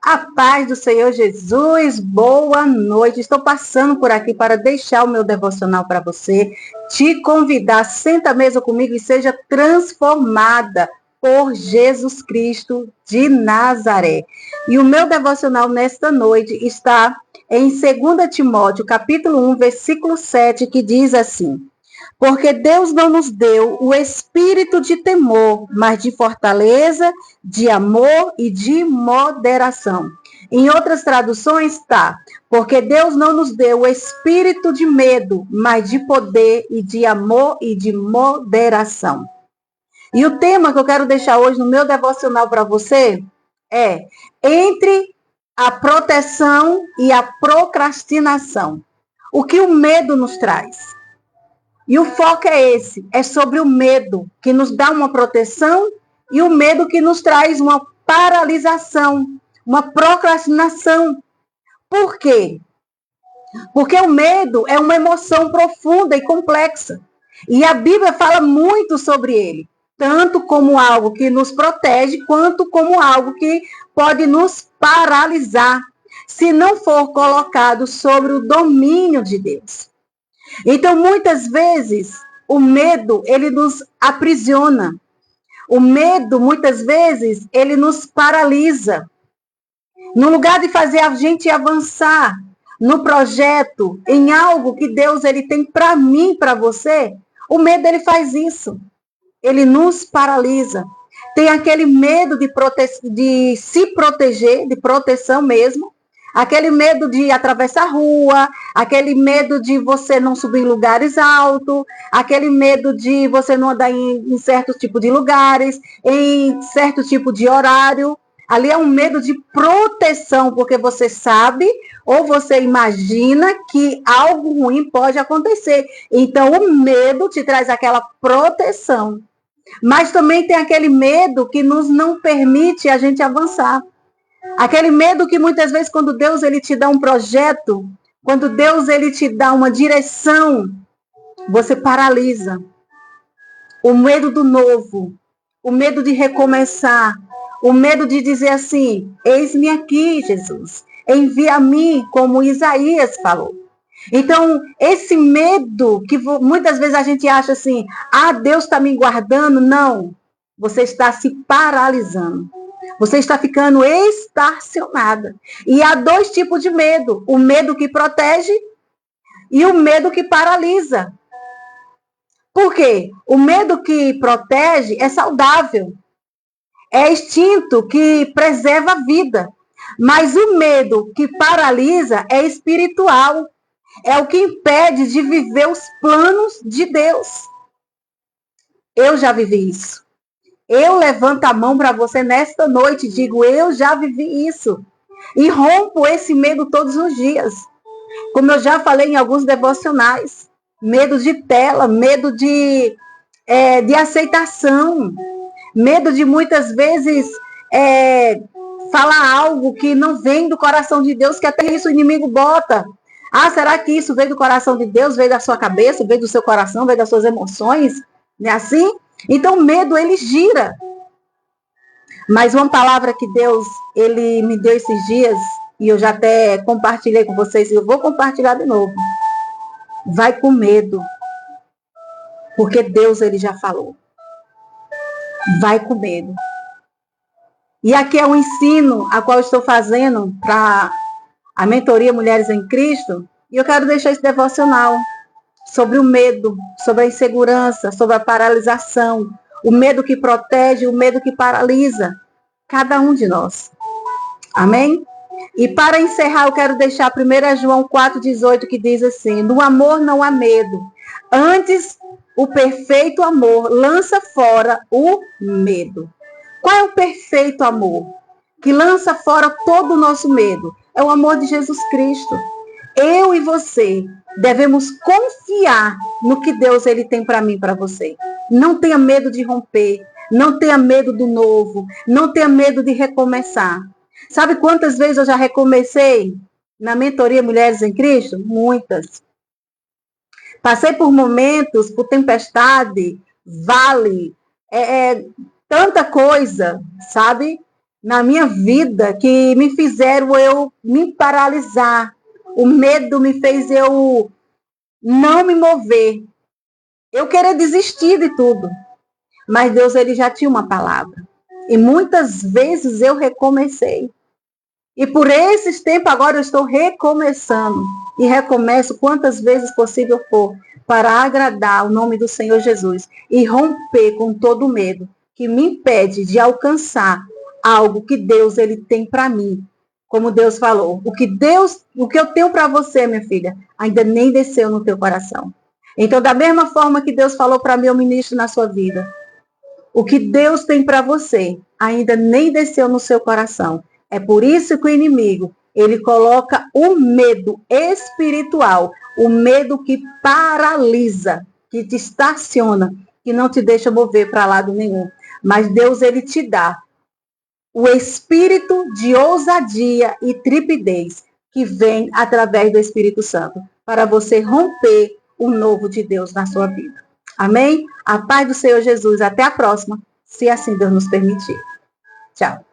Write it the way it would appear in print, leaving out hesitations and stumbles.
A paz do Senhor Jesus, boa noite. Estou passando por aqui para deixar o meu devocional para você, te convidar, senta à mesa comigo e seja transformada por Jesus Cristo de Nazaré. E o meu devocional nesta noite está em 2 Timóteo, capítulo 1, versículo 7, que diz assim: porque Deus não nos deu o espírito de temor, mas de fortaleza, de amor e de moderação. Em outras traduções está: porque Deus não nos deu o espírito de medo, mas de poder e de amor e de moderação. E o tema que eu quero deixar hoje no meu devocional para você é: entre a proteção e a procrastinação. O que o medo nos traz? E o foco é esse, é sobre o medo, que nos dá uma proteção, e o medo que nos traz uma paralisação, uma procrastinação. Por quê? Porque o medo é uma emoção profunda e complexa. E a Bíblia fala muito sobre ele, tanto como algo que nos protege, quanto como algo que pode nos paralisar, se não for colocado sobre o domínio de Deus. Então, muitas vezes, o medo, ele nos aprisiona. O medo, muitas vezes, ele nos paralisa. No lugar de fazer a gente avançar no projeto, em algo que Deus ele tem para mim, para você, o medo ele faz isso. Ele nos paralisa. Tem aquele medo de se proteger, de proteção mesmo. Aquele medo de atravessar a rua, aquele medo de você não subir em lugares altos, aquele medo de você não andar em certo tipo de lugares, em certo tipo de horário. Ali é um medo de proteção, porque você sabe ou você imagina que algo ruim pode acontecer. Então, o medo te traz aquela proteção. Mas também tem aquele medo que nos não permite a gente avançar. Aquele medo que muitas vezes quando Deus ele te dá um projeto, quando Deus ele te dá uma direção, você paralisa. O medo do novo, o medo de recomeçar, o medo de dizer assim: eis-me aqui, Jesus, envia-me, como Isaías falou. Então, esse medo que muitas vezes a gente acha assim: ah, Deus está me guardando. Não, você está se paralisando. Você está ficando estacionada. E há dois tipos de medo: o medo que protege e o medo que paralisa. Por quê? O medo que protege é saudável, é instinto que preserva a vida. Mas o medo que paralisa é espiritual, é o que impede de viver os planos de Deus. Eu já vivi isso. Eu levanto a mão para você nesta noite e digo: eu já vivi isso. E rompo esse medo todos os dias. Como eu já falei em alguns devocionais. Medo de tela, medo de aceitação. Medo de muitas vezes falar algo que não vem do coração de Deus, que até isso o inimigo bota. Ah, será que isso veio do coração de Deus, veio da sua cabeça, veio do seu coração, veio das suas emoções? Não é assim? Então, o medo, ele gira. Mas uma palavra que Deus, ele me deu esses dias, e eu já até compartilhei com vocês, e eu vou compartilhar de novo. Vai com medo. Porque Deus, ele já falou. Vai com medo. E aqui é o ensino a qual eu estou fazendo para a mentoria Mulheres em Cristo. E eu quero deixar esse devocional sobre o medo, sobre a insegurança, sobre a paralisação, o medo que protege, o medo que paralisa cada um de nós. Amém? E para encerrar, eu quero deixar 1 João 4,18, que diz assim: no amor não há medo. Antes, o perfeito amor lança fora o medo. Qual é o perfeito amor? Que lança fora todo o nosso medo. É o amor de Jesus Cristo. Eu e você devemos confiar no que Deus ele tem para mim e para você. Não tenha medo de romper. Não tenha medo do novo. Não tenha medo de recomeçar. Sabe quantas vezes eu já recomecei na mentoria Mulheres em Cristo? Muitas. Passei por momentos, por tempestade, vale, tanta coisa, sabe? na minha vida que me fizeram eu me paralisar. O medo me fez eu não me mover. Eu querer desistir de tudo. Mas Deus, ele já tinha uma palavra. E muitas vezes eu recomecei. E por esses tempos agora eu estou recomeçando. E recomeço quantas vezes possível for para agradar o nome do Senhor Jesus e romper com todo o medo que me impede de alcançar algo que Deus ele tem para mim. Como Deus falou, o que eu tenho para você, minha filha, ainda nem desceu no teu coração. Então, da mesma forma que Deus falou para mim, eu ministro na sua vida. O que Deus tem para você ainda nem desceu no seu coração. É por isso que o inimigo, ele coloca o medo espiritual, o medo que paralisa, que te estaciona, que não te deixa mover para lado nenhum. Mas Deus, ele te dá o espírito de ousadia e trepidez que vem através do Espírito Santo, para você romper o novo de Deus na sua vida. Amém? A paz do Senhor Jesus. Até a próxima, se assim Deus nos permitir. Tchau.